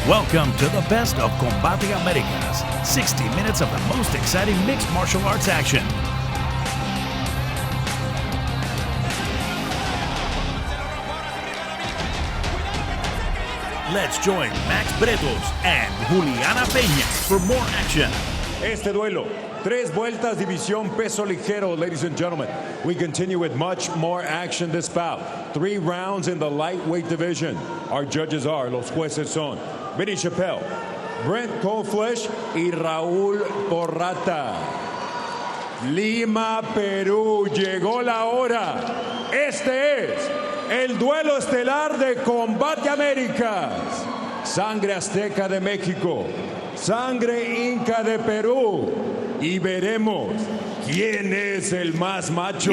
Welcome to the best of Combate Americas, 60 minutes of the most exciting mixed martial arts action. Let's join Max Bretos and Juliana Peña for more action. Este duelo, 3 vueltas, división peso ligero, ladies and gentlemen. We continue with much more action this bout. 3 rounds in the lightweight division. Our judges are, los jueces son Vinny Chappelle, Brent Coldflesh y Raúl Porrata. Lima, Perú, llegó la hora. Este es el duelo estelar de Combate Américas. Sangre azteca de México, sangre inca de Perú, y veremos quién es el más macho.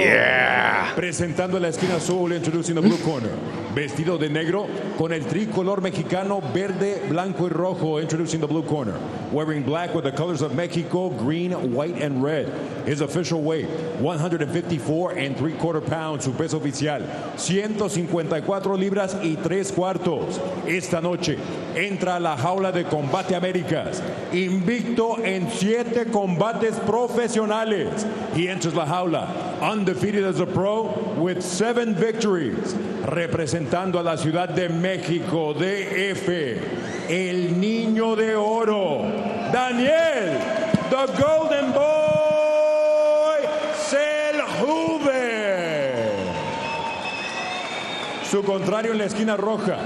Presentando en la esquina azul, introducing the blue corner, vestido de negro con el tricolor mexicano verde, blanco y rojo, introducing the blue corner, wearing black with the colors of Mexico, green, white and red. His official weight 154 3/4 pounds, su peso oficial 154 libras y 3/4. Esta noche entra a la jaula de Combate Américas, invicto en 7 combates profesionales. He enters la jaula undefeated as a pro with 7 victories, representando a la Ciudad de México, DF, el niño de oro, Daniel, the Golden Boy, Zellhuber. Su contrario en la esquina roja,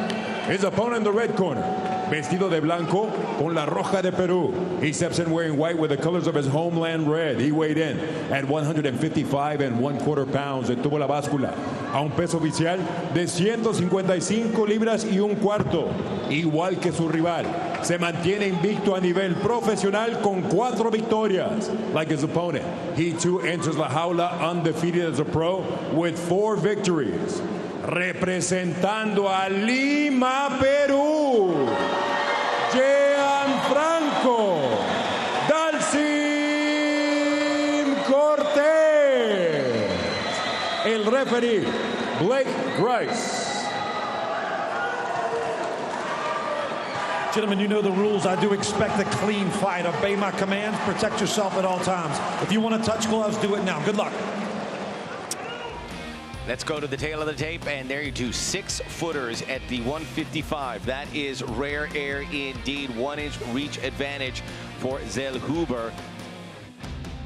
his opponent in the red corner, vestido de blanco con la roja de Perú. He steps in wearing white with the colors of his homeland red. He weighed in at 155 1/4 pounds. Tuvo la báscula a un peso oficial de 155 libras y 1/4. Igual que su rival, se mantiene invicto a nivel profesional con 4 victorias. Like his opponent, he too enters la jaula undefeated as a pro with 4 victories. Representando a Lima, Perú, Gian Franco, Cortez. El referee, Blake Grice. Gentlemen, you know the rules. I do expect a clean fight. Obey my commands. Protect yourself at all times. If you want to touch gloves, do it now. Good luck. Let's go to the tail of the tape, and there you do 6-footers at the 155. That is rare air indeed. 1-inch reach advantage for Zellhuber.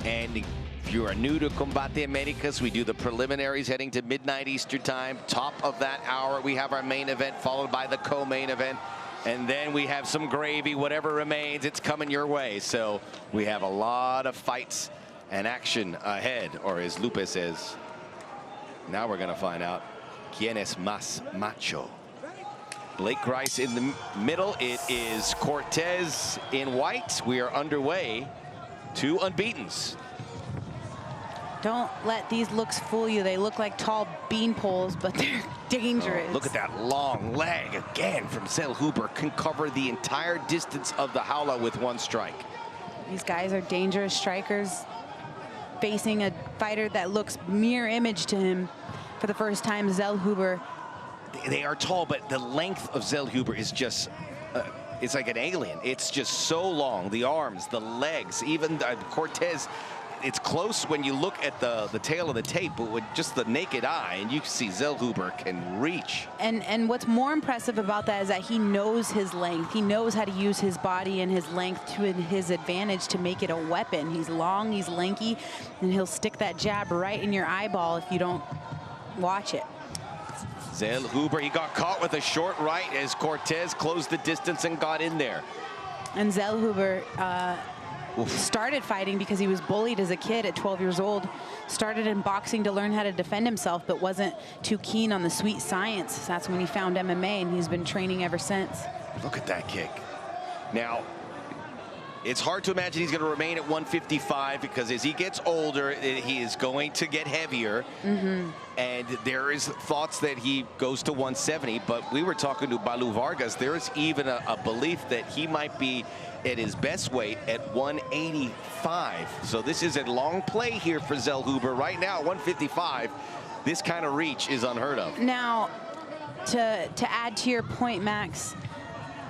And if you are new to Combate Americas, we do the preliminaries heading to midnight Eastern time. Top of that hour, we have our main event, followed by the co-main event. And then we have some gravy, whatever remains, it's coming your way. So we have a lot of fights and action ahead, or as Lupe says, now we're going to find out quién es más macho. Blake Grice in the middle. It is Cortez in white. We are underway. 2 unbeatens. Don't let these looks fool you. They look like tall bean poles, but they're dangerous. Oh, look at that long leg again from Zellhuber. Can cover the entire distance of the jaula with 1 strike. These guys are dangerous strikers, facing a fighter that looks mirror image to him for the first time, Zellhuber. They are tall, but the length of Zellhuber is just, it's like an alien. It's just so long. The arms, the legs, even Cortez, it's close when you look at the tail of the tape, but with just the naked eye, and you see Zellhuber can reach. And what's more impressive about that is that he knows his length. He knows how to use his body and his length to his advantage to make it a weapon. He's long, he's lanky, and he'll stick that jab right in your eyeball if you don't watch it. Zellhuber, he got caught with a short right as Cortez closed the distance and got in there. And Zellhuber started fighting because he was bullied as a kid at 12 years old. Started in boxing to learn how to defend himself, but wasn't too keen on the sweet science. That's when he found MMA, and he's been training ever since. Look at that kick. Now, it's hard to imagine he's going to remain at 155 because as he gets older, he is going to get heavier. And there is thoughts that he goes to 170, but we were talking to Balu Vargas. There is even a belief that he might be at his best weight at 185. So this is a long play here for Zellhuber. Right now, 155, this kind of reach is unheard of. Now, to add to your point, Max,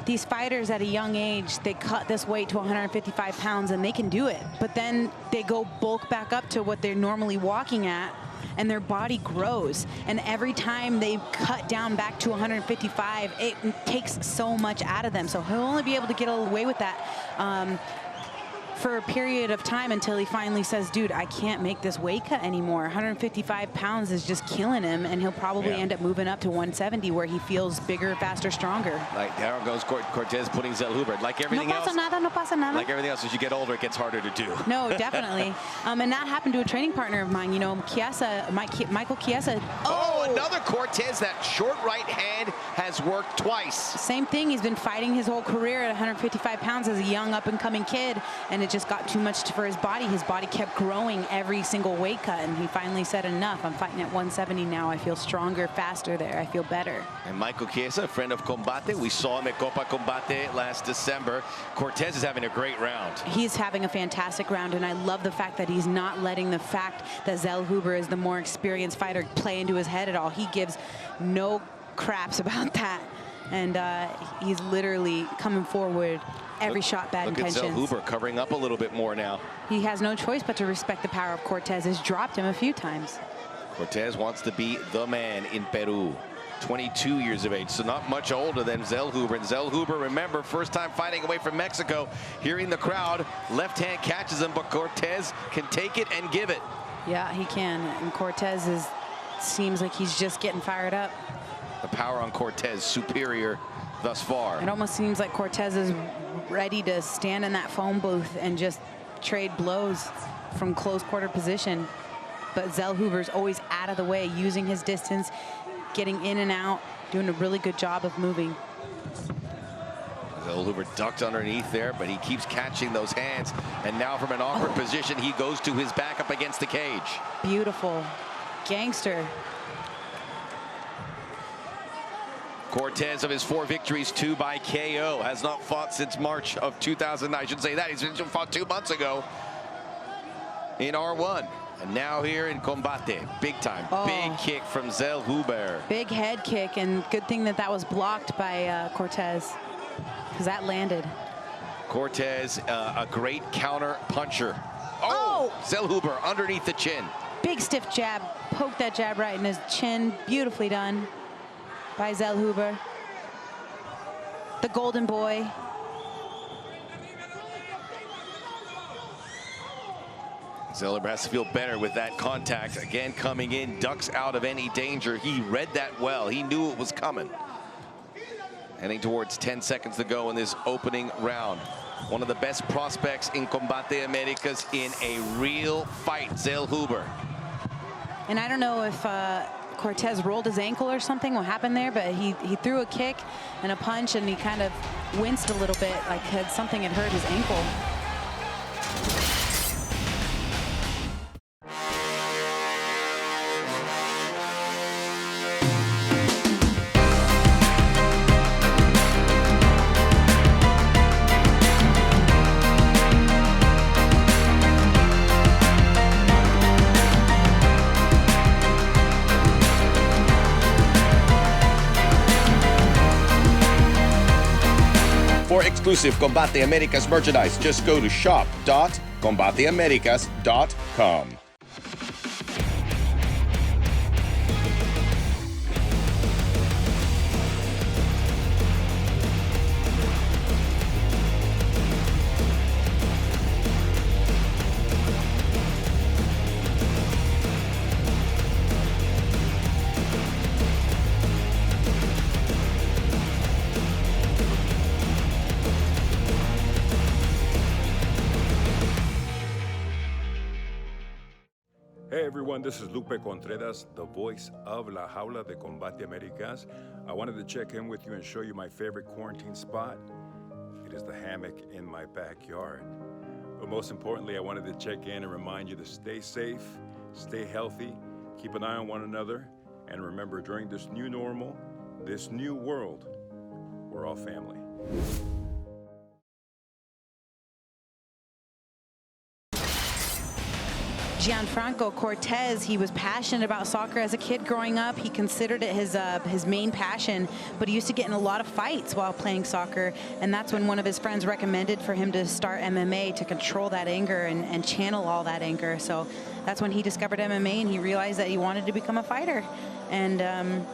these fighters at a young age, they cut this weight to 155 pounds and they can do it. But then they go bulk back up to what they're normally walking at, and their body grows. And every time they cut down back to 155, it takes so much out of them. So he'll only be able to get away with that for a period of time until he finally says, dude, I can't make this weight cut anymore. 155 pounds is just killing him, and he'll probably end up moving up to 170 where he feels bigger, faster, stronger. Like, there goes Cortez putting Zellhuber. Like everything else. No pasa nada. Like everything else, as you get older, it gets harder to do. No, definitely. And that happened to a training partner of mine, you know, Michael Chiesa. Oh, another Cortez. That short right hand has worked twice. Same thing. He's been fighting his whole career at 155 pounds as a young up-and-coming kid, and it just got too much for his body. His body kept growing every single weight cut, and he finally said, enough. I'm fighting at 170 now. I feel stronger, faster there. I feel better. And Michael Chiesa, a friend of Combate. We saw him at Copa Combate last December. Cortez is having a great round. He's having a fantastic round, and I love the fact that he's not letting the fact that Zellhuber is the more experienced fighter play into his head at all. He gives no craps about that, and he's literally coming forward every shot, bad intentions. Look at Zellhuber covering up a little bit more now. He has no choice but to respect the power of Cortez. Has dropped him a few times. Cortez wants to be the man in Peru. 22 years of age, so not much older than Zellhuber. And Zellhuber, remember, first time fighting away from Mexico, hearing the crowd, left hand catches him, but Cortez can take it and give it. Yeah, he can. And Cortez seems like he's just getting fired up. The power on Cortez superior thus far. It almost seems like Cortez is ready to stand in that phone booth and just trade blows from close quarter position. But Zellhuber's always out of the way, using his distance, getting in and out, doing a really good job of moving. Zellhuber ducked underneath there, but he keeps catching those hands. And now from an awkward position, he goes to his back up against the cage. Beautiful. Gangster. Cortez, of his 4 victories, 2 by KO, has not fought since March of 2009. I shouldn't say that. He's fought 2 months ago in R1. And now here in Combate, big time. Big kick from Zellhuber. Big head kick, and good thing that that was blocked by Cortez, because that landed. Cortez, a great counter puncher. Oh! Zellhuber underneath the chin. Big stiff jab. Poked that jab right in his chin. Beautifully done by Zellhuber. The golden boy. Zellhuber has to feel better with that contact. Again, coming in, ducks out of any danger. He read that well. He knew it was coming. Heading towards 10 seconds to go in this opening round. One of the best prospects in Combate Americas in a real fight, Zellhuber. And I don't know if Cortez rolled his ankle or something, what happened there, but he threw a kick and a punch, and he kind of winced a little bit, like something had hurt his ankle. For exclusive Combate Americas merchandise, just go to shop.combateamericas.com. Hey everyone, this is Lupe Contreras, the voice of La Jaula de Combate Americas. I wanted to check in with you and show you my favorite quarantine spot. It is the hammock in my backyard. But most importantly, I wanted to check in and remind you to stay safe, stay healthy, keep an eye on one another, and remember, during this new normal, this new world, we're all family. Franco, Cortez, he was passionate about soccer as a kid growing up. He considered it his main passion, but he used to get in a lot of fights while playing soccer, and that's when one of his friends recommended for him to start MMA to control that anger and channel all that anger. So that's when he discovered MMA, and he realized that he wanted to become a fighter. And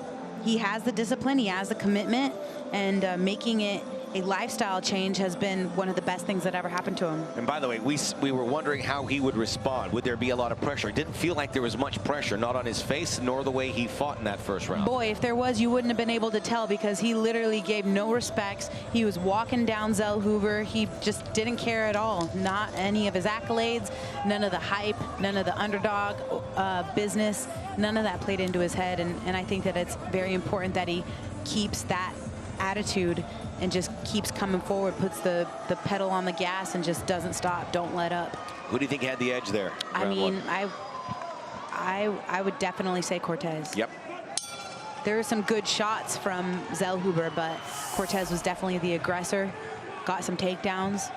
he has the discipline, he has the commitment, and making it a lifestyle change has been one of the best things that ever happened to him. And by the way, we were wondering how he would respond. Would there be a lot of pressure? It didn't feel like there was much pressure, not on his face, nor the way he fought in that first round. Boy, if there was, you wouldn't have been able to tell, because he literally gave no respects. He was walking down Zellhuber. He just didn't care at all. Not any of his accolades, none of the hype, none of the underdog business. None of that played into his head, and I think that it's very important that he keeps that attitude and just keeps coming forward, puts the pedal on the gas and just doesn't stop, don't let up. Who do you think had the edge there? I mean, I would definitely say Cortez. Yep. There were some good shots from Zellhuber, but Cortez was definitely the aggressor, got some takedowns,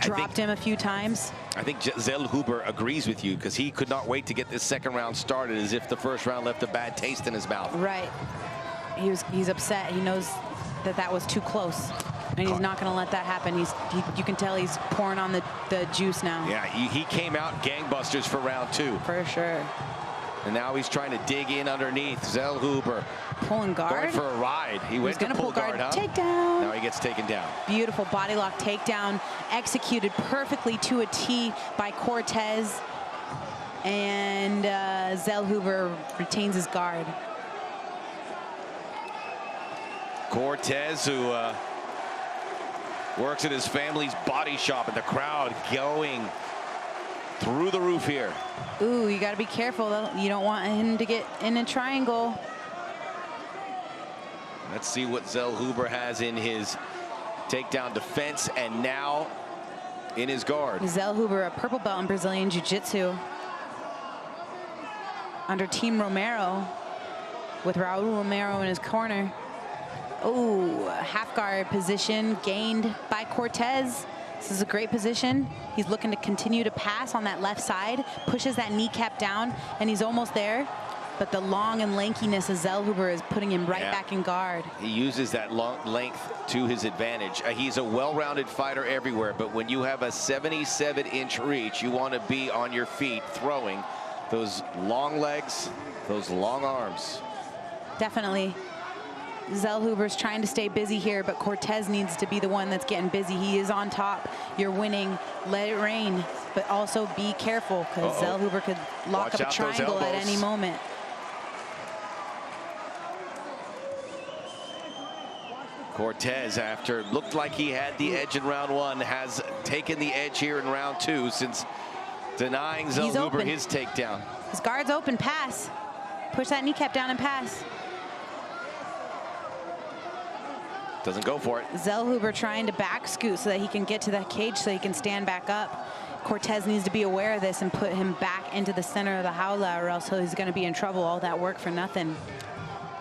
dropped him a few times. I think Zellhuber agrees with you, because he could not wait to get this second round started, as if the first round left a bad taste in his mouth. Right. He's upset. He knows that was too close, and he's not going to let that happen. You can tell he's pouring on the juice now. Yeah, he came out gangbusters for round 2. For sure. And now he's trying to dig in underneath. Zellhuber pulling guard. Going for a ride. He went to pull guard, huh? Takedown. Now he gets taken down. Beautiful body lock takedown, executed perfectly to a T by Cortez, and Zellhuber retains his guard. Cortez, who works at his family's body shop, and the crowd going through the roof here. Ooh, you got to be careful, though. You don't want him to get in a triangle. Let's see what Zellhuber has in his takedown defense, and now in his guard. Zellhuber, a purple belt in Brazilian Jiu-Jitsu, under Team Romero, with Raul Romero in his corner. Oh, half guard position gained by Cortez. This is a great position. He's looking to continue to pass on that left side, pushes that kneecap down, and he's almost there. But the long and lankiness of Zellhuber is putting him right back in guard. He uses that long length to his advantage. He's a well-rounded fighter everywhere, but when you have a 77-inch reach, you want to be on your feet throwing those long legs, those long arms. Definitely. Zellhuber's trying to stay busy here, but Cortez needs to be the one that's getting busy. He is on top. You're winning. Let it rain, but also be careful, because Zellhuber could lock up a triangle at any moment. Cortez, after it looked like he had the edge in round 1, has taken the edge here in round 2, since denying Zellhuber his takedown. His guard's open. Pass. Push that kneecap down and pass. Doesn't go for it. Zellhuber trying to back scoot so that he can get to the cage so he can stand back up. Cortez needs to be aware of this and put him back into the center of the jaula, or else he's going to be in trouble. All that work for nothing.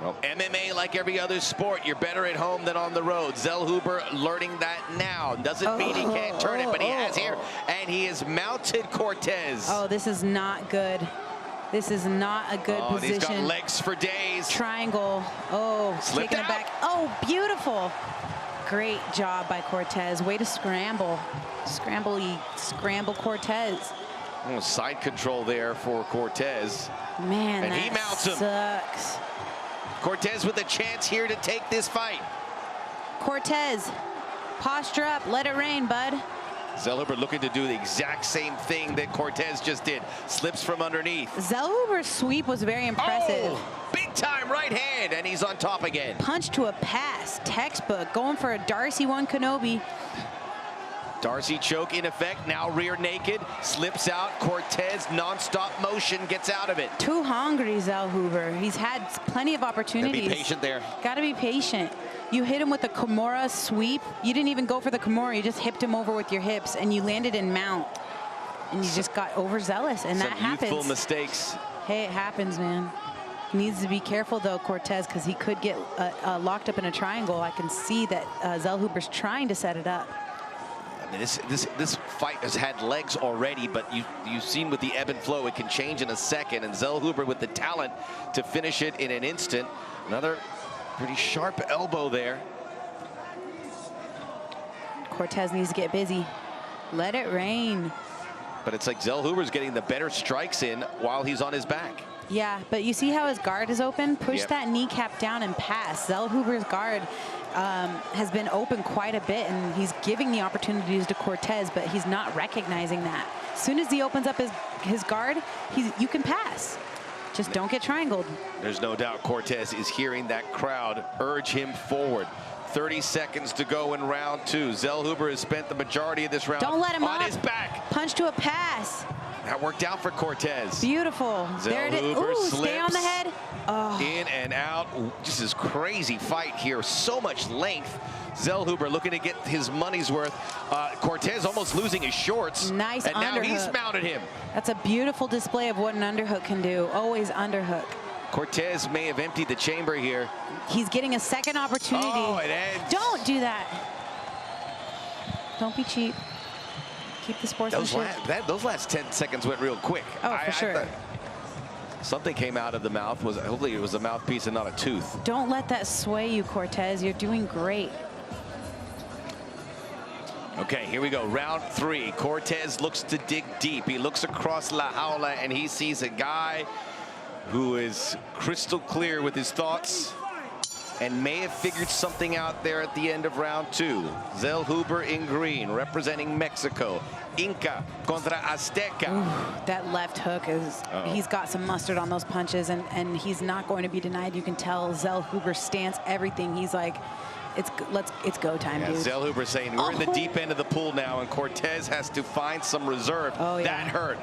Well, MMA, like every other sport, you're better at home than on the road. Zellhuber learning that now. Doesn't mean he can't turn it, but he has here. And he has mounted Cortez. Oh, this is not good. This is not a good position. He's got legs for days. Triangle. Oh, taking it back. Oh, beautiful. Great job by Cortez. Way to scramble. Scramble Cortez. Oh, side control there for Cortez. Man, and he mounts him. Sucks. Cortez with a chance here to take this fight. Cortez, posture up. Let it rain, bud. Zellhuber looking to do the exact same thing that Cortez just did. Slips from underneath. Zellhuber's sweep was very impressive. Oh, big time right hand, and he's on top again. Punch to a pass, textbook. Going for a Darcy one Kenobi. Darcy choke in effect, now rear naked, slips out. Cortez non-stop motion, gets out of it. Too hungry, Zellhuber. He's had plenty of opportunities. Gotta be patient there. Gotta be patient. You hit him with the Kimura sweep. You didn't even go for the Kimura. You just hipped him over with your hips, and you landed in mount. And you just got overzealous, and that happens. Youthful mistakes. Hey, it happens, man. He needs to be careful, though, Cortez, because he could get locked up in a triangle. I can see that Zellhuber's trying to set it up. This fight has had legs already, but you've seen with the ebb and flow, it can change in a second. And Zellhuber with the talent to finish it in an instant. Another pretty sharp elbow there. Cortez needs to get busy. Let it rain. But it's like Zellhuber's getting the better strikes in while he's on his back. Yeah, but you see how his guard is open? Push Yep. that kneecap down and pass. Zellhuber's guard has been open quite a bit, and he's giving the opportunities to Cortez, but he's not recognizing that. As soon as he opens up his guard, you can pass. Just don't get triangled. There's no doubt Cortez is hearing that crowd urge him forward. 30 seconds to go in round 2. Zellhuber has spent the majority of this round Don't let him on up. his back. Punch to a pass. That worked out for Cortez. Beautiful. There it is. Zellhuber Ooh, stay on the slips. head. Oh. In and out. Ooh, just this crazy fight here. So much length. Zellhuber looking to get his money's worth. Cortez almost losing his shorts. Nice and now he's underhook. mounted him. That's a beautiful display of what an underhook can do. Always underhook. Cortez may have emptied the chamber here. He's getting a second opportunity. Oh, it ends. Don't do that. Don't be cheap. Keep the sportsmanship. Those last 10 seconds went real quick. Oh, for sure. Something came out of the mouth. Hopefully it was a mouthpiece and not a tooth. Don't let that sway you, Cortez. You're doing great. Okay, here we go. Round 3. Cortez looks to dig deep. He looks across La Jaula and he sees a guy who is crystal clear with his thoughts and may have figured something out there at the end of round 2. Zellhuber in green, representing Mexico. Inca contra Azteca. Ooh, that left hook is, he's got some mustard on those punches, and he's not going to be denied. You can tell Zellhuber's stance, everything. He's like, it's go time, dude. Zellhuber saying we're in the deep end of the pool now, and Cortez has to find some reserve. Oh, yeah. That hurt.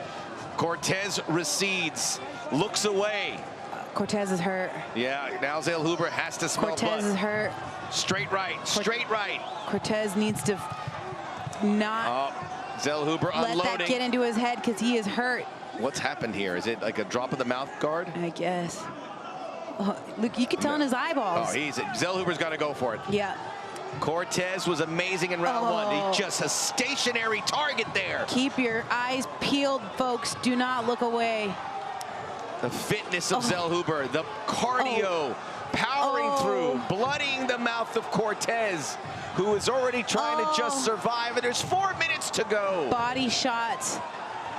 Cortez recedes, looks away. Cortez is hurt. Yeah, now Zellhuber has to smell Cortez blood. is hurt. Straight right, straight right. Cortez needs to not Zellhuber let unloading. that get into his head because he is hurt. What's happened here? Is it like a drop of the mouth guard? I guess. Oh, look, you can tell in his eyeballs. Oh, Zellhuber's got to go for it. Yeah. Cortez was amazing in round 1. He's just a stationary target there. Keep your eyes peeled, folks. Do not look away. The fitness of Zellhuber, the cardio, powering through, bloodying the mouth of Cortez, who is already trying to just survive, and there's 4 minutes to go. Body shots.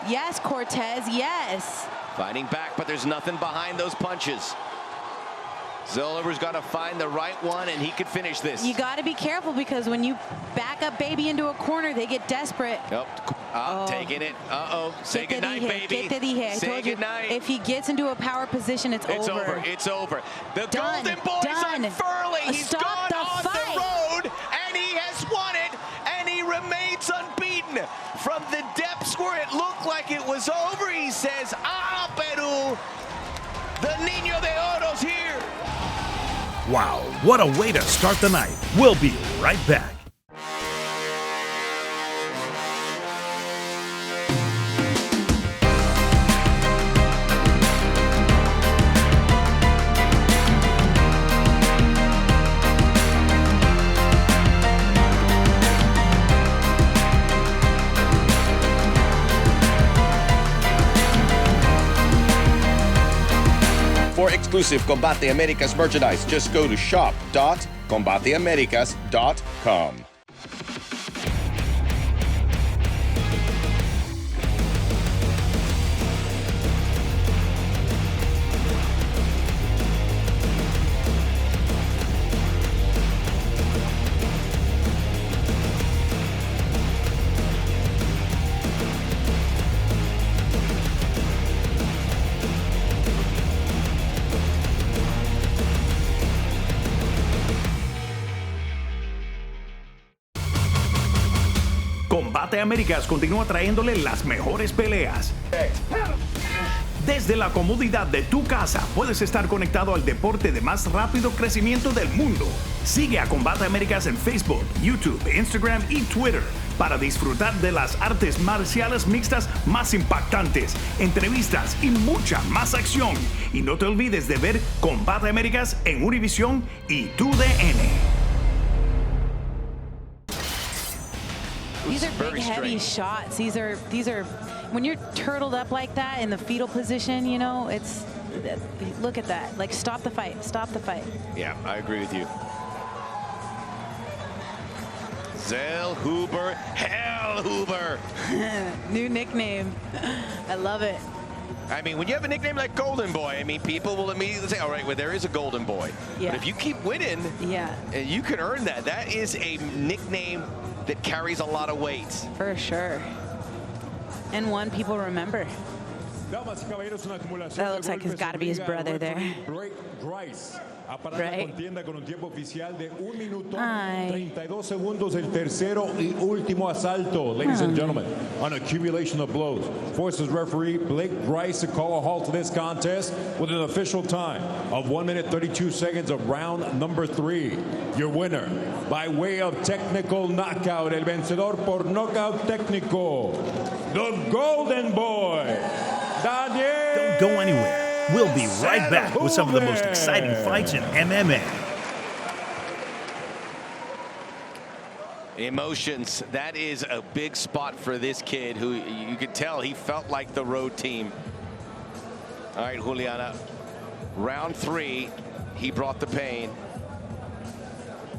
Yes, Cortez, yes. Fighting back, but there's nothing behind those punches. Zellhuber's got to find the right one, and he could finish this. You got to be careful, because when you back up baby into a corner, they get desperate. Taking it. Say goodnight, baby. Say goodnight. If he gets into a power position, it's over. It's over. The Done. Golden Boy's Done. unfurling. He's Stop gone the on fight. the road, and he has won it, and he remains unbeaten. From the depths where it looked like it was over, he says, Peru, the Niño de Oro's here. Wow, what a way to start the night. We'll be right back. For exclusive Combate Americas merchandise, just go to shop.combateamericas.com. Combate Américas continúa trayéndole las mejores peleas. Desde la comodidad de tu casa puedes estar conectado al deporte de más rápido crecimiento del mundo. Sigue a Combate Américas en Facebook, YouTube, Instagram y Twitter para disfrutar de las artes marciales mixtas más impactantes, entrevistas y mucha más acción. Y no te olvides de ver Combate Américas en Univision y TUDN. These are big, heavy shots. These are when you're turtled up like that in the fetal position, you know, it's, look at that. Like, stop the fight. Stop the fight. Yeah, I agree with you. Zellhuber, Hellhuber. New nickname. I love it. I mean, when you have a nickname like Golden Boy, I mean, people will immediately say, all right, well, there is a Golden Boy. Yeah. But if you keep winning, yeah, you can earn that. That is a nickname that carries a lot of weight. For sure. And one people remember. That looks like it's got to be his brother there. Right. Con un tiempo oficial de 1 minuto 32 segundos, el tercero y último asalto, ladies and gentlemen. An accumulation of blows forces referee Blake Grice to call a halt to this contest with an official time of 1 minute 32 seconds of round number 3. Your winner, by way of technical knockout, el vencedor por knockout técnico, the Golden Boy, Daniel. Don't go anywhere. We'll be right back with some of the most exciting fights in MMA. Emotions. That is a big spot for this kid who you could tell he felt like the road team. All right, Juliana. Round 3, he brought the pain.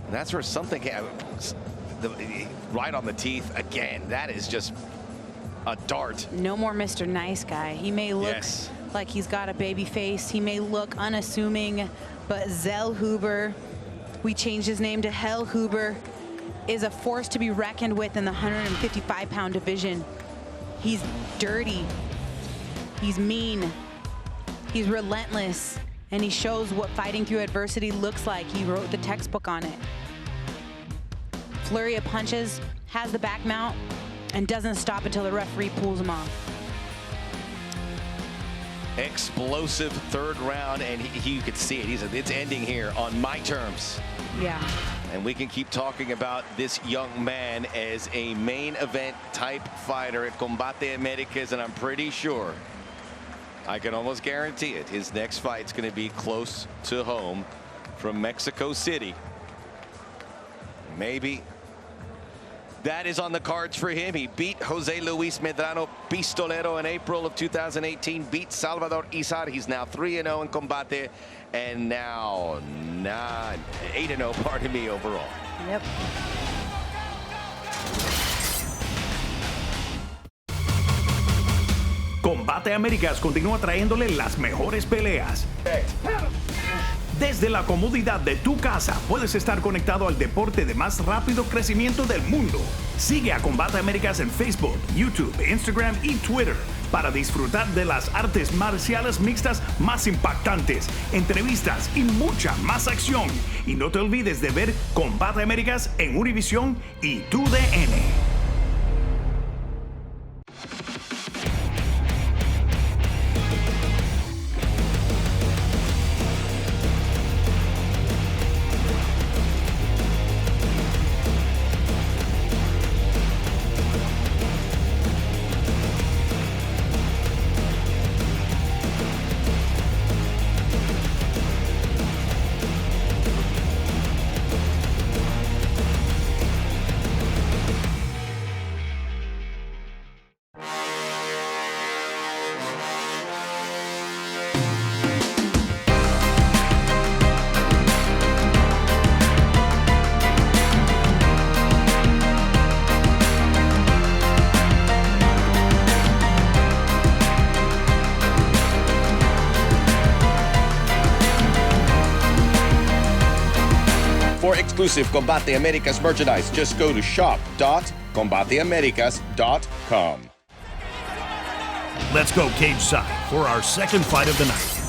And that's where something right on the teeth again. That is just a dart. No more Mr. Nice Guy. He may look like he's got a baby face. He may look unassuming, but Zellhuber, we changed his name to Hellhuber, is a force to be reckoned with in the 155-pound division. He's dirty. He's mean. He's relentless. And he shows what fighting through adversity looks like. He wrote the textbook on it. Flurry of punches, has the back mount, and doesn't stop until the referee pulls him off. Explosive third round, and you could see it. It's ending here on my terms. Yeah. And we can keep talking about this young man as a main event type fighter at Combate Americas, and I'm pretty sure, I can almost guarantee it, his next fight's going to be close to home from Mexico City. Maybe that is on the cards for him. He beat Jose Luis Medrano Pistolero in April of 2018, beat Salvador Izar. He's now 3-0 in Combate, and now 8-0, pardon me, overall. Yep. Combate Américas continúa trayéndole las mejores peleas. Desde la comodidad de tu casa puedes estar conectado al deporte de más rápido crecimiento del mundo. Sigue a Combate Americas en Facebook, YouTube, Instagram y Twitter para disfrutar de las artes marciales mixtas más impactantes, entrevistas y mucha más acción. Y no te olvides de ver Combate Americas en Univision y TUDN. For exclusive Combate Americas merchandise, just go to shop.combateamericas.com. Let's go cage side for our second fight of the night.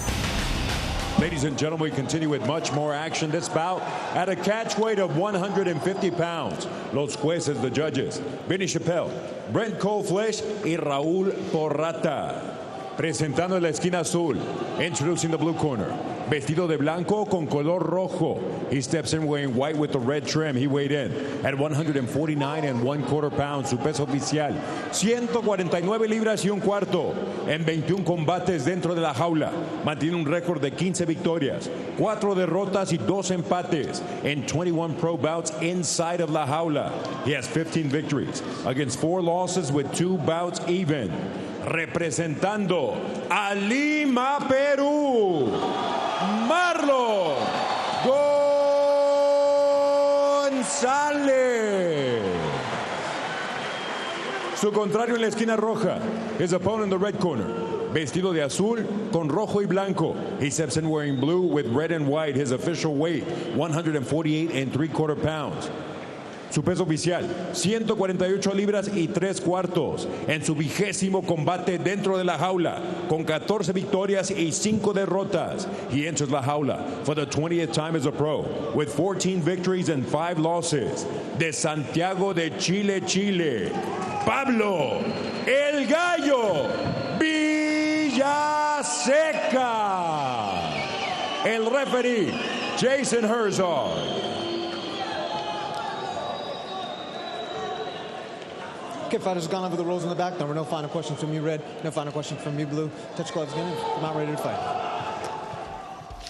Ladies and gentlemen, we continue with much more action this bout at a catch weight of 150 pounds. Los jueces, the judges, Benny Chappelle, Brent Coleflesh y Raúl Porrata. Presentando en la esquina azul, introducing the blue corner, vestido de blanco con color rojo. He steps in wearing white with the red trim. He weighed in at 149 1/4 pounds. Su peso oficial, 149 libras y un cuarto. En 21 combates dentro de la jaula. Mantiene un récord de 15 victorias, 4 derrotas y 2 empates. En 21 pro bouts inside of la jaula. He has 15 victories against 4 losses with 2 bouts even. Representando a Lima, Perú, Marlon Gonzales. Su contrario en la esquina roja, his opponent in the red corner, vestido de azul con rojo y blanco. He steps in wearing blue with red and white. His official weight, 148 3/4 pounds. Su peso oficial, 148 libras y 3 cuartos. En su 20º combate dentro de la jaula, con 14 victorias y 5 derrotas. He enters la jaula for the 20th time as a pro, with 14 victories and 5 losses. De Santiago de Chile, Chile, Pablo El Gallo Villaseca. El referee, Jason Herzog. Okay, fighters gone over the rules in the back. There were no final questions from you, Red. No final questions from you, Blue. Touch gloves again. Come out ready to fight.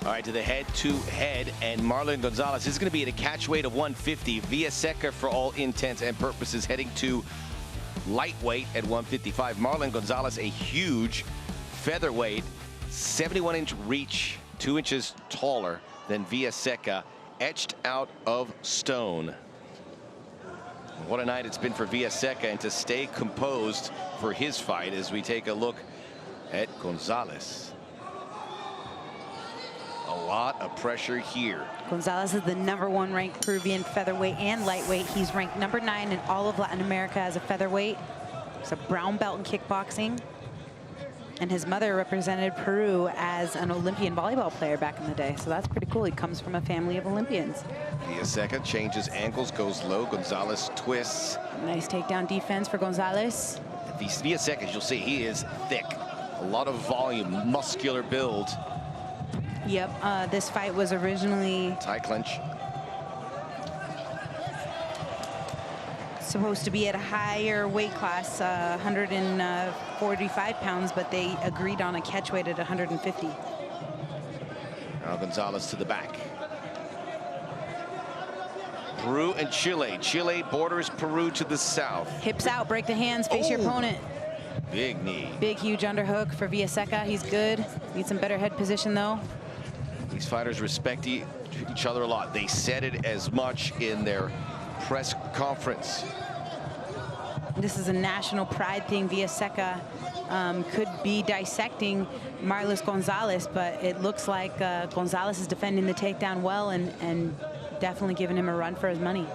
All right, to the head-to-head, and Marlon Gonzales is going to be at a catch weight of 150. Villaseca, for all intents and purposes, heading to lightweight at 155. Marlon Gonzales, a huge featherweight, 71-inch reach, 2 inches taller than Villaseca, etched out of stone. What a night it's been for Villaseca, and to stay composed for his fight as we take a look at Gonzales. A lot of pressure here. Gonzales is the #1 ranked Peruvian featherweight and lightweight. He's ranked #9 in all of Latin America as a featherweight. He's a brown belt in kickboxing. And his mother represented Peru as an Olympian volleyball player back in the day. So that's pretty cool. He comes from a family of Olympians. Villaseca changes angles, goes low. Gonzales twists. Nice takedown defense for Gonzales. Villaseca, as you'll see, he is thick. A lot of volume, muscular build. Yep, this fight was originally tie clinch. Supposed to be at a higher weight class, 145 pounds, but they agreed on a catch weight at 150. Now Gonzales to the back. Peru and Chile. Chile borders Peru to the south. Hips out, break the hands, face your opponent. Big knee. Big, huge underhook for Villaseca. He's good. Needs some better head position, though. These fighters respect each other a lot. They said it as much in their press conference. This is a national pride thing. Villaseca could be dissecting Marlon Gonzales, but it looks like Gonzales is defending the takedown well and definitely giving him a run for his money.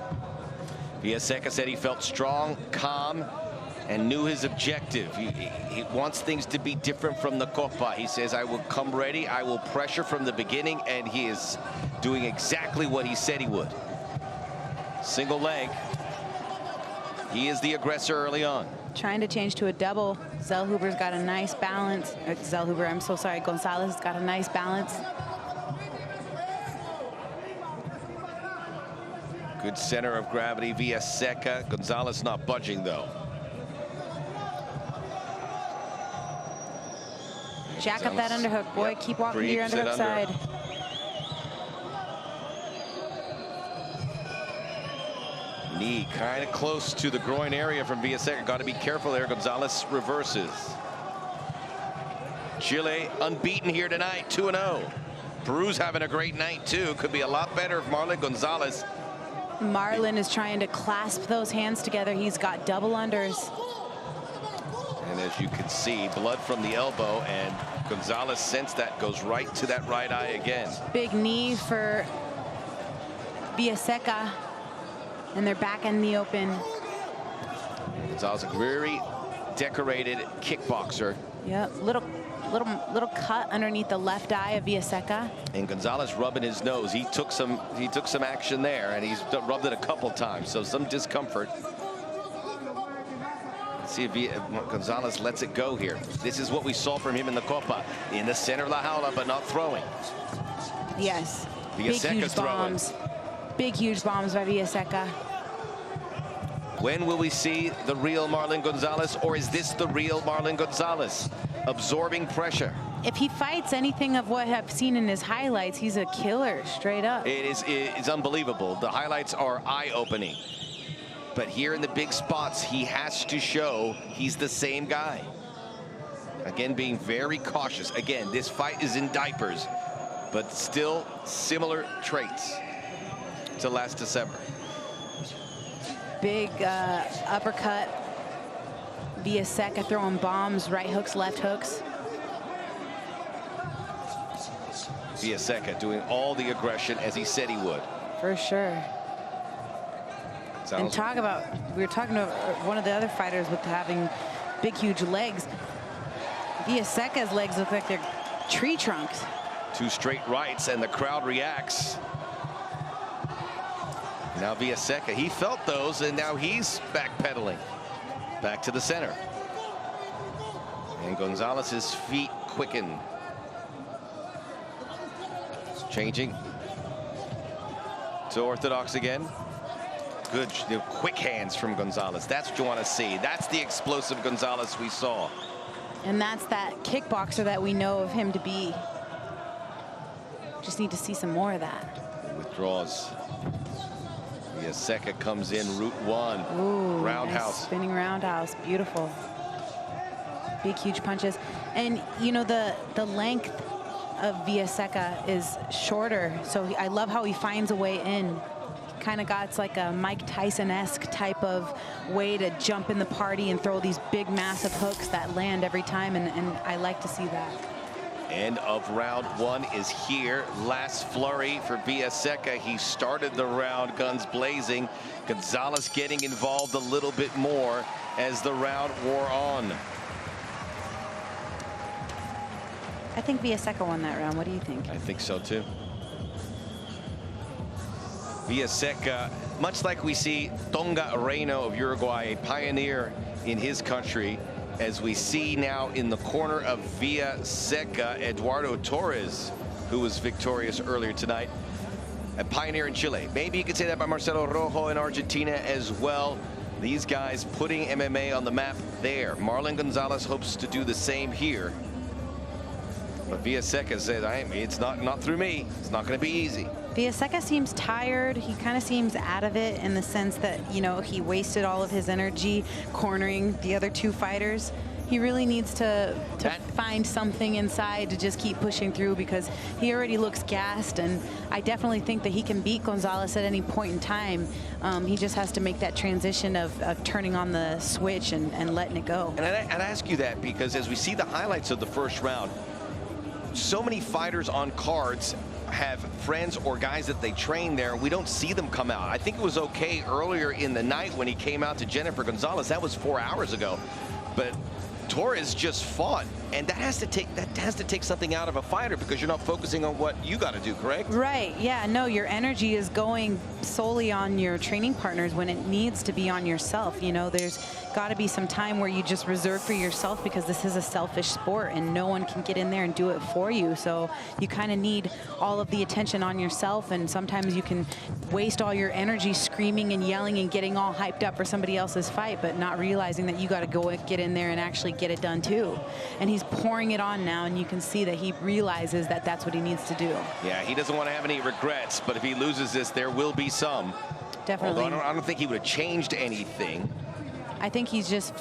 Villaseca said he felt strong, calm, and knew his objective. He wants things to be different from the Copa. He says, I will come ready, I will pressure from the beginning, and he is doing exactly what he said he would. Single leg. He is the aggressor early on. Trying to change to a double. Zellhuber's got a nice balance. Zellhuber, I'm so sorry. Gonzales has got a nice balance. Good center of gravity, Villaseca. Gonzales not budging, though. Jack up that underhook, boy. Yep. Keep walking to your underhook side. Knee kind of close to the groin area from Villaseca. Got to be careful there. Gonzales reverses. Chile unbeaten here tonight, 2-0. Peru's having a great night too. Could be a lot better if Marlon Gonzales. Marlon is trying to clasp those hands together. He's got double unders. And as you can see, blood from the elbow, and Gonzales sensed that, goes right to that right eye again. Big knee for Villaseca. And they're back in the open. Gonzales, a very decorated kickboxer. Yeah, little cut underneath the left eye of Villaseca. And Gonzales rubbing his nose. He took some action there, and he's rubbed it a couple times, so some discomfort. Let's see if Gonzales lets it go here. This is what we saw from him in the Copa, in the center of La Jaula, but not throwing. Yes. Villaseca's Big, huge bombs. Big, huge bombs by Villaseca. When will we see the real Marlon Gonzales, or is this the real Marlon Gonzales? Absorbing pressure. If he fights anything of what I've seen in his highlights, he's a killer, straight up. It's unbelievable. The highlights are eye-opening. But here in the big spots, he has to show he's the same guy. Again, being very cautious. Again, this fight is in diapers, but still similar traits to last December. Big uppercut. Villaseca throwing bombs, right hooks, left hooks. Villaseca doing all the aggression as he said he would. For sure. And talk about, we were talking about one of the other fighters with having big, huge legs. Villaseca's legs look like they're tree trunks. 2 straight rights, and the crowd reacts. Now Villaseca, he felt those, and now he's backpedaling. Back to the center. And Gonzales's feet quicken. Changing to orthodox again. Good, quick hands from Gonzales. That's what you want to see. That's the explosive Gonzales we saw. And that's that kickboxer that we know of him to be. Just need to see some more of that. Withdraws. Villaseca comes in, route 1. Ooh, roundhouse. Nice spinning roundhouse, beautiful. Big, huge punches. And, you know, the length of Villaseca is shorter, so I love how he finds a way in. Kind of got like a Mike Tyson-esque type of way to jump in the party and throw these big, massive hooks that land every time, and I like to see that. End of round 1 is here. Last flurry for Villaseca. He started the round guns blazing. Gonzales getting involved a little bit more as the round wore on. I think Villaseca won that round. What do you think? I think so too. Villaseca, much like we see Tonga Reino of Uruguay, a pioneer in his country, as we see now in the corner of Villaseca, Eduardo Torres, who was victorious earlier tonight, a pioneer in Chile. Maybe you could say that by Marcelo Rojo in Argentina as well. These guys putting MMA on the map there. Marlon Gonzales hopes to do the same here. But Villaseca said, it's not through me. It's not going to be easy. Villaseca seems tired. He kind of seems out of it in the sense that, you know, he wasted all of his energy cornering the other 2 fighters. He really needs to find something inside to just keep pushing through, because he already looks gassed, and I definitely think that he can beat Gonzales at any point in time. He just has to make that transition of turning on the switch and letting it go. And I'd ask you that because as we see the highlights of the first round, so many fighters on cards have friends or guys that they train there. We don't see them come out. I think it was okay earlier in the night when he came out to Jennifer Gonzales. That was 4 hours ago. But Torres just fought, and that has to take something out of a fighter, because you're not focusing on what you got to do, correct? Right. Yeah. No, your energy is going solely on your training partners when it needs to be on yourself. You know, there's got to be some time where you just reserve for yourself, because this is a selfish sport and no one can get in there and do it for you. So you kind of need all of the attention on yourself, and sometimes you can waste all your energy screaming and yelling and getting all hyped up for somebody else's fight, but not realizing that you got to go get in there and actually get it done too. And he's pouring it on now, and you can see that he realizes that that's what he needs to do. Yeah, he doesn't want to have any regrets, but if he loses this, there will be some. Definitely. Although I don't think he would have changed anything. I think he's just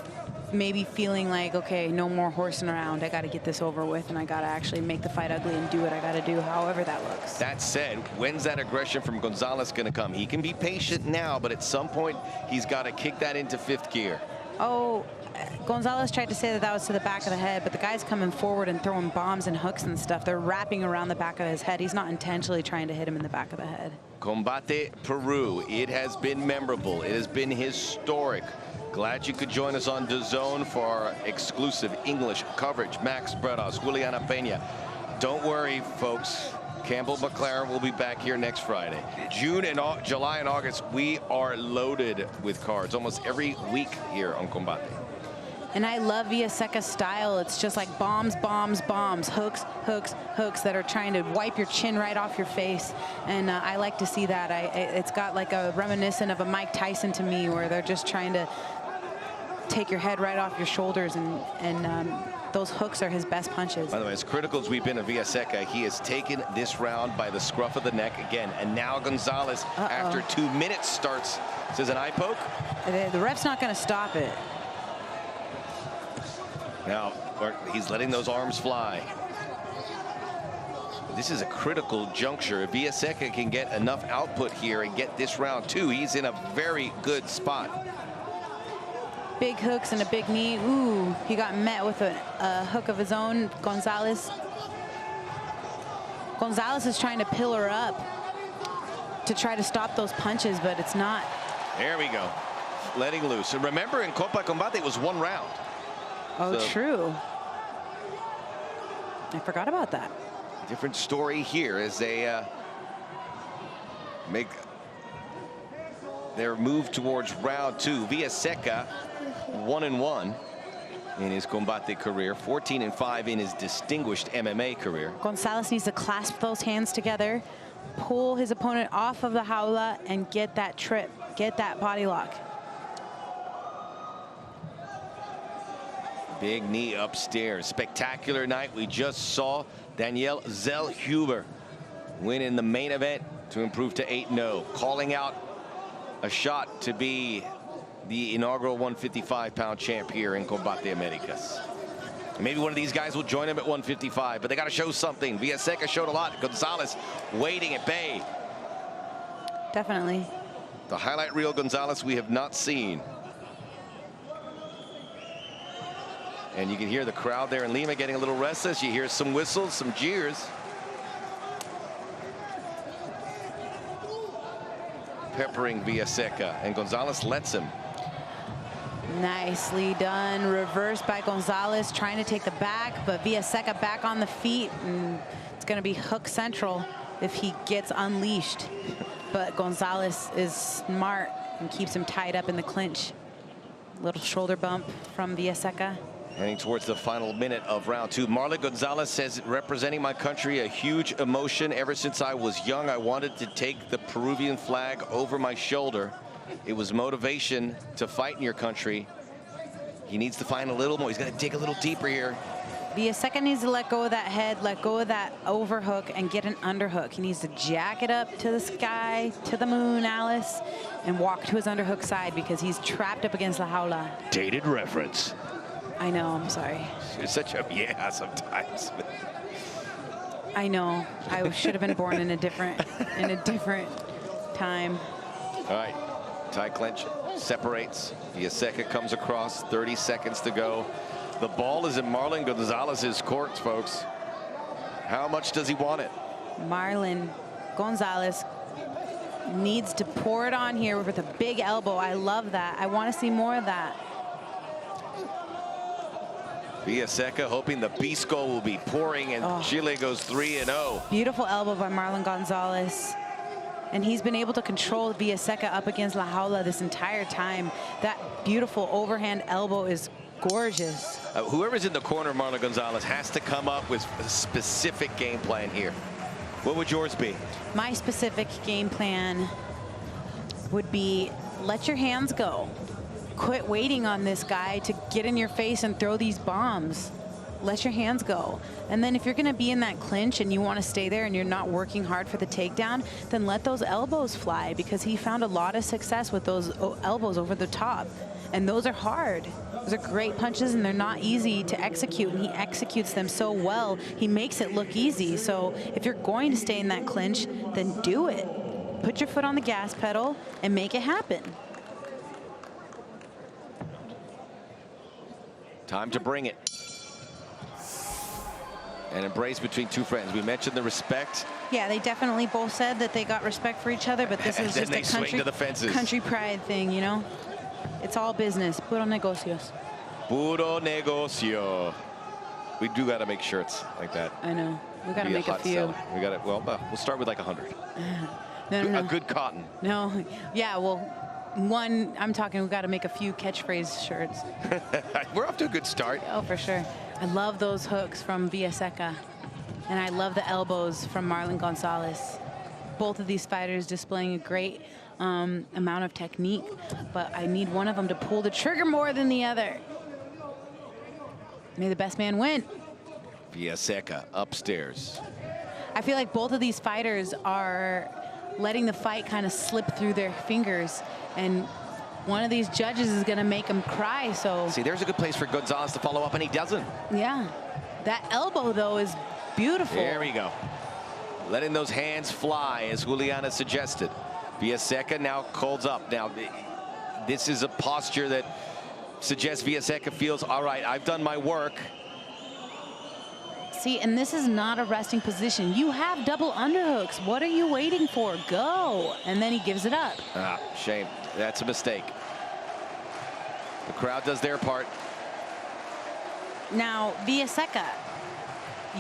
maybe feeling like, okay, no more horsing around. I got to get this over with, and I got to actually make the fight ugly and do what I got to do, however that looks. That said, when's that aggression from Gonzales going to come? He can be patient now, but at some point, he's got to kick that into 5th gear. Oh, Gonzales tried to say that was to the back of the head, but the guy's coming forward and throwing bombs and hooks and stuff. They're wrapping around the back of his head. He's not intentionally trying to hit him in the back of the head. Combate Peru. It has been memorable. It has been historic. Glad you could join us on DAZN for our exclusive English coverage. Max Bredos, Juliana Pena. Don't worry, folks. Campbell McLaren will be back here next Friday. July and August, we are loaded with cards almost every week here on Combate. And I love Villaseca's style. It's just like bombs, bombs, bombs, hooks, hooks, hooks that are trying to wipe your chin right off your face. And I like to see that. It's got like a reminiscent of a Mike Tyson to me, where they're just trying to take your head right off your shoulders, and those hooks are his best punches. By the way, as critical as we've been of Villaseca, he has taken this round by the scruff of the neck again. And now Gonzales, after 2 minutes, starts, says an eye poke. The ref's not going to stop it. Now, he's letting those arms fly. This is a critical juncture. If Villaseca can get enough output here and get this round 2, he's in a very good spot. Big hooks and a big knee. Ooh, he got met with a hook of his own. Gonzales is trying to pillar up to try to stop those punches, but it's not. There we go. Letting loose. And remember, in Copa Combate, it was 1 round. Oh, so, true. I forgot about that. Different story here as they make their move towards round 2. Villaseca 1-1 in his Combate career, 14-5 in his distinguished MMA career. Gonzales needs to clasp those hands together, pull his opponent off of the jaula, and get that trip, get that body lock. Big knee upstairs. Spectacular night. We just saw Daniel Zellhuber win in the main event to improve to 8-0, calling out a shot to be the inaugural 155-pound champ here in Combate Americas. Maybe one of these guys will join him at 155, but they got to show something. Villaseca showed a lot. Gonzales waiting at bay. Definitely. The highlight reel Gonzales we have not seen. And you can hear the crowd there in Lima getting a little restless. You hear some whistles, some jeers. Peppering Villaseca, and Gonzales lets him. Nicely done. Reversed by Gonzales, trying to take the back, but Villaseca back on the feet, and it's going to be hook central if he gets unleashed. But Gonzales is smart and keeps him tied up in the clinch. Little shoulder bump from Villaseca. Heading towards the final minute of round 2. Marlon Gonzales says, representing my country, a huge emotion. Ever since I was young, I wanted to take the Peruvian flag over my shoulder. It was motivation to fight in your country. He needs to find a little more. He's got to dig a little deeper here. Villaseca needs to let go of that head, let go of that overhook, and get an underhook. He needs to jack it up to the sky, to the moon, Alice, and walk to his underhook side, because he's trapped up against the jaula. Dated reference. I know, I'm sorry. It's such a yeah sometimes. I know. I should have been born in a different time. All right. Tie clinch separates. Villaseca comes across. 30 seconds to go. The ball is in Marlon Gonzales' court, folks. How much does he want it? Marlon Gonzales needs to pour it on here with a big elbow. I love that. I want to see more of that. Villaseca hoping the Pisco will be pouring, and Chile goes 3-0. Beautiful elbow by Marlon Gonzales. And he's been able to control Villaseca up against La Jaula this entire time. That beautiful overhand elbow is gorgeous. Whoever's in the corner, Marlon Gonzales, has to come up with a specific game plan here. What would yours be? My specific game plan would be let your hands go. Quit waiting on this guy to get in your face and throw these bombs. Let your hands go. And then if you're going to be in that clinch and you want to stay there and you're not working hard for the takedown, then let those elbows fly, because he found a lot of success with those elbows over the top. And those are hard. Those are great punches, and they're not easy to execute, and he executes them so well. He makes it look easy. So if you're going to stay in that clinch, then do it. Put your foot on the gas pedal and make it happen. Time to bring it. An embrace between two friends. We mentioned the respect. Yeah, they definitely both said that they got respect for each other, but this is just a country pride thing, you know? It's all business. Puro negocios. Puro negocio. We do got to make shirts like that. I know. We got to make a few. We got to, well, we'll start with like 100. No. A good cotton. No. Yeah, well, One, I'm talking, we've got to make a few catchphrase shirts. We're off to a good start. Oh, for sure. I love those hooks from Villaseca. And I love the elbows from Marlon Gonzales. Both of these fighters displaying a great amount of technique, but I need one of them to pull the trigger more than the other. May the best man win. Villaseca upstairs. I feel like both of these fighters are letting the fight kind of slip through their fingers, and one of these judges is going to make them cry. So See, there's a good place for Gonzales to follow up, and he doesn't. yeah, that elbow though is beautiful. There we go. Letting those hands fly, as Juliana suggested. Villaseca now holds up. Now, this is a posture that suggests Villaseca feels, all right, I've done my work. See, and this is not a resting position. You have double underhooks. What are you waiting for? Go. And then he gives it up. Ah, shame. That's a mistake. The crowd does their part. Now, Villaseca,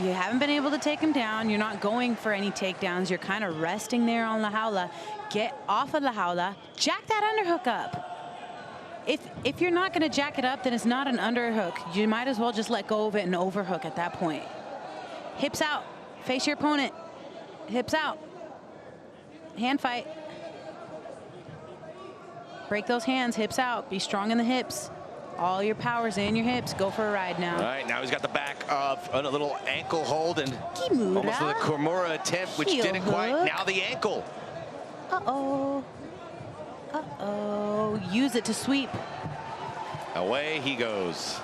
you haven't been able to take him down. You're not going for any takedowns. You're kind of resting there on La Jaula. Get off of La Jaula. Jack that underhook up. If you're not going to jack it up, then it's not an underhook. You might as well just let go of it and overhook at that point. Hips out. Face your opponent. Hips out. Hand fight. Break those hands. Hips out. Be strong in the hips. All your power's in your hips. Go for a ride now. All right, now he's got the back of a little ankle hold and Kimura. almost with a Kimura attempt, which Heel didn't quite. hook. Now the ankle. Uh-oh. Uh-oh. Use it to sweep. Away he goes.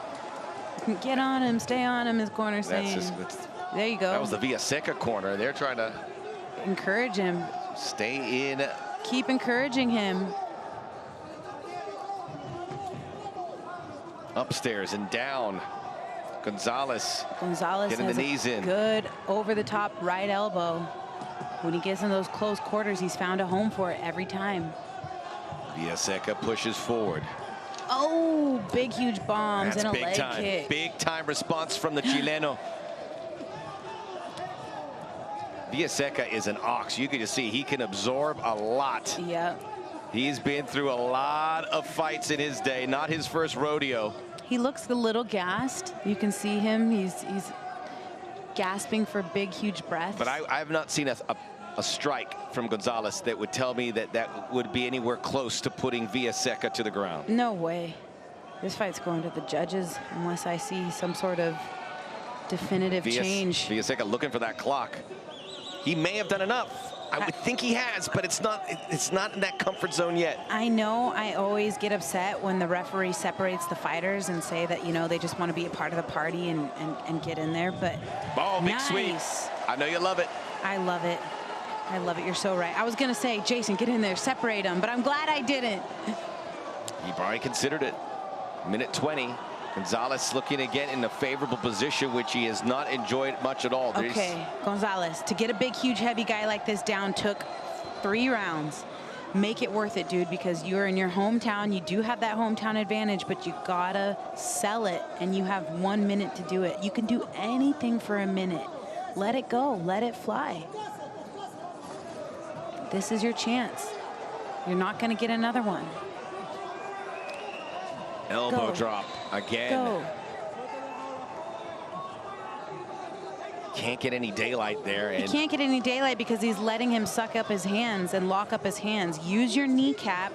Get on him. Stay on him, his corner saying. There you go. That was the Villaseca corner. They're trying to encourage him. stay in. Keep encouraging him. Upstairs and down. Gonzales getting has the knees a in. good over-the-top right elbow. When he gets in those close quarters, he's found a home for it every time. Villaseca pushes forward. Oh, big, huge bombs That's and a big leg time. kick. Big time response from the Chileno. Villaseca is an ox. You can just see he can absorb a lot. Yep. He's been through a lot of fights in his day. Not his first rodeo. He looks a little gassed. You can see him. He's gasping for big, huge breaths. But I have not seen a strike from Gonzales that would tell me that that would be anywhere close to putting Villaseca to the ground. No way. This fight's going to the judges unless I see some sort of definitive change. Villaseca looking for that clock. He may have done enough. I would think he has, but it's not in that comfort zone yet. I know I always get upset when the referee separates the fighters and say that, you know, they just want to be a part of the party and get in there, but oh, big nice. sweep. I know you love it. I love it. I love it. You're so right. I was going to say, Jason, get in there, separate them, but I'm glad I didn't. He probably considered it. Minute 20. Gonzales looking to get in a favorable position, which he has not enjoyed much at all. Okay, Gonzales, to get a big, huge, heavy guy like this down took 3 rounds. Make it worth it, dude, because you're in your hometown. You do have that hometown advantage, but you gotta sell it, and you have 1 minute to do it. You can do anything for a minute. Let it go. Let it fly. This is your chance. You're not gonna get another one. Elbow drop again. Go. Can't get any daylight there. He can't get any daylight because he's letting him suck up his hands and lock up his hands. Use your kneecap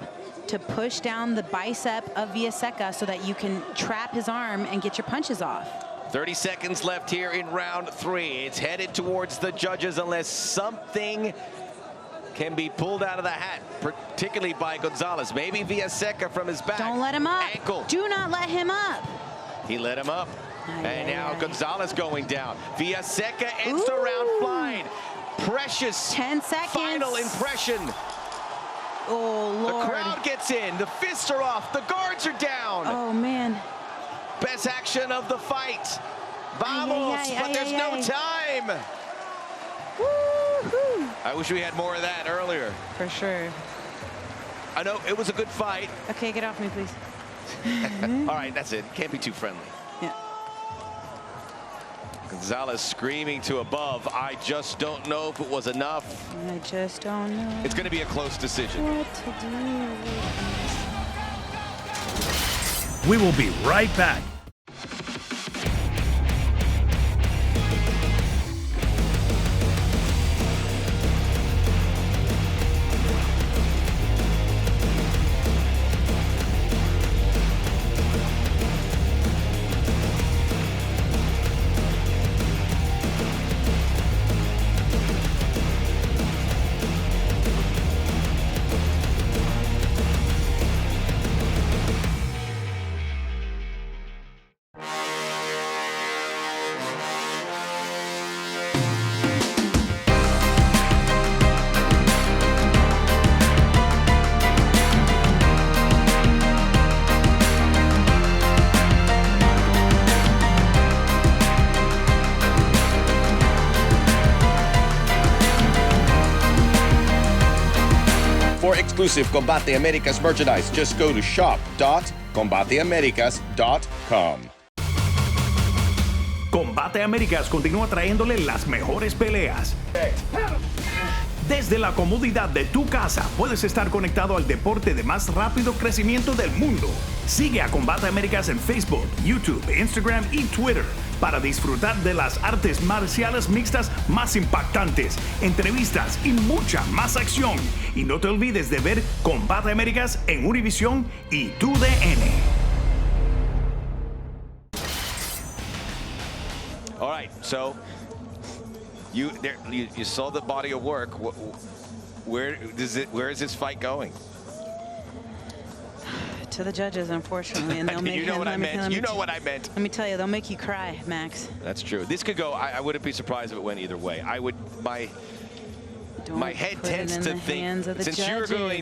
to push down the bicep of Villaseca so that you can trap his arm and get your punches off. 30 seconds left here in round 3. It's headed towards the judges unless something can be pulled out of the hat, particularly by Gonzales. Maybe Villaseca from his back. Don't let him up. Ankle. Do not let him up. He let him up. And now Gonzales going down. Villaseca ends the round flying. Precious 10 seconds. Final impression. Oh, Lord. The crowd gets in. The fists are off. The guards are down. Oh, man. Best action of the fight. Vamos, but there's no time. Woo-hoo. I wish we had more of that earlier. For sure. I know it was a good fight. Okay, get off me, please. All right, that's it. Can't be too friendly. Yeah. Gonzales screaming to above. I just don't know if it was enough. I just don't know. It's going to be a close decision. What to do. We will be right back. For exclusive Combate Americas merchandise, just go to shop.combateamericas.com. Combate Américas continúa trayéndole las mejores peleas. Desde la comodidad de tu casa puedes estar conectado al deporte de más rápido crecimiento del mundo. Sigue a Combate Américas en Facebook, YouTube, Instagram y Twitter para disfrutar de las artes marciales mixtas más impactantes, entrevistas y mucha más acción. Y no te olvides de ver Combate Américas en Univision y TUDN. All right, so you saw the body of work. Where is this fight going? To the judges, unfortunately, and they'll make you know what I meant. You know what I meant. Let me tell you, they'll make you cry, Max. That's true. This could go. I wouldn't be surprised if it went either way. I would. My head tends to think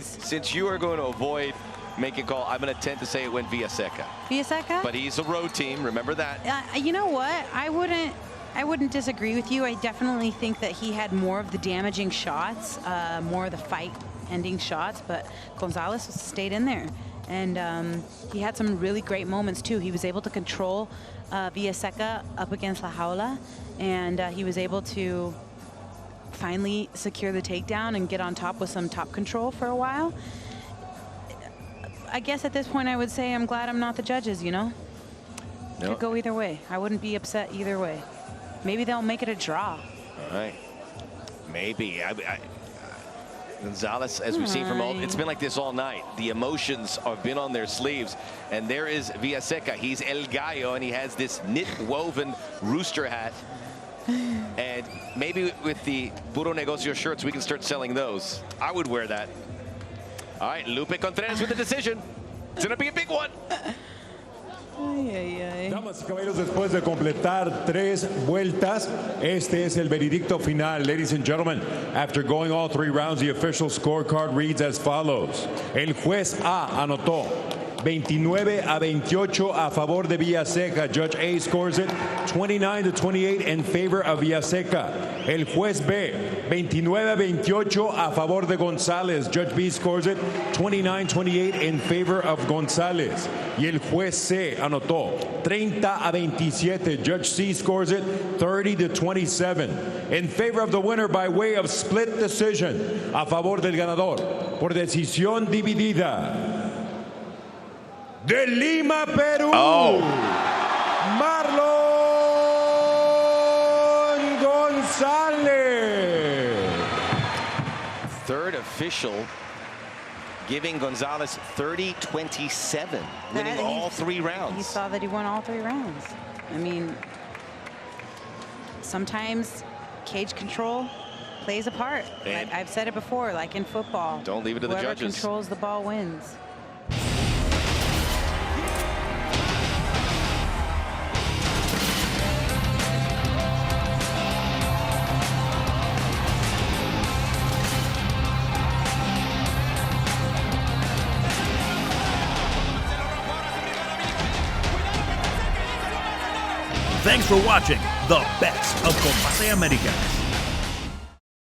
since you are going to avoid making a call, I'm going to tend to say it went Villaseca. Villaseca? But he's a road team. Remember that. You know what? I wouldn't disagree with you. I definitely think that he had more of the damaging shots, more of the fight-ending shots, but Gonzales stayed in there. And he had some really great moments, too. He was able to control Villaseca up against La Jaula, and he was able to finally secure the takedown and get on top with some top control for a while. I guess at this point I would say I'm glad I'm not the judges, you know? It could go either way. I wouldn't be upset either way. Maybe they'll make it a draw. All right. Maybe. Gonzales, as we've seen from it's been like this all night. The emotions have been on their sleeves. And there is Villaseca. He's El Gallo, and he has this knit-woven rooster hat. And maybe with the Puro Negocio shirts, we can start selling those. I would wear that. All right, Lupe Contreras with the decision. It's going to be a big one. Damas y caballeros, después de completar 3 vueltas, este es el veredicto final. Ladies and gentlemen, after going all 3 rounds, the official scorecard reads as follows. El juez A anotó 29-28 a favor de Villaseca. Judge A scores it 29-28 in favor of Villaseca. El juez B, 29-28 a favor de Gonzales. Judge B scores it 29-28 in favor of Gonzales. Y el juez C anotó 30-27. Judge C scores it 30-27 in favor of the winner by way of split decision. A favor del ganador por decisión dividida. De Lima, Perú, Marlon Gonzales. Third official giving Gonzales 30-27, winning all 3 rounds. You saw that he won all 3 rounds. I mean, sometimes cage control plays a part. Like I've said it before, like in football. Don't leave it to the judges. Whoever controls the ball wins. Thanks for watching the best of Combate Americas.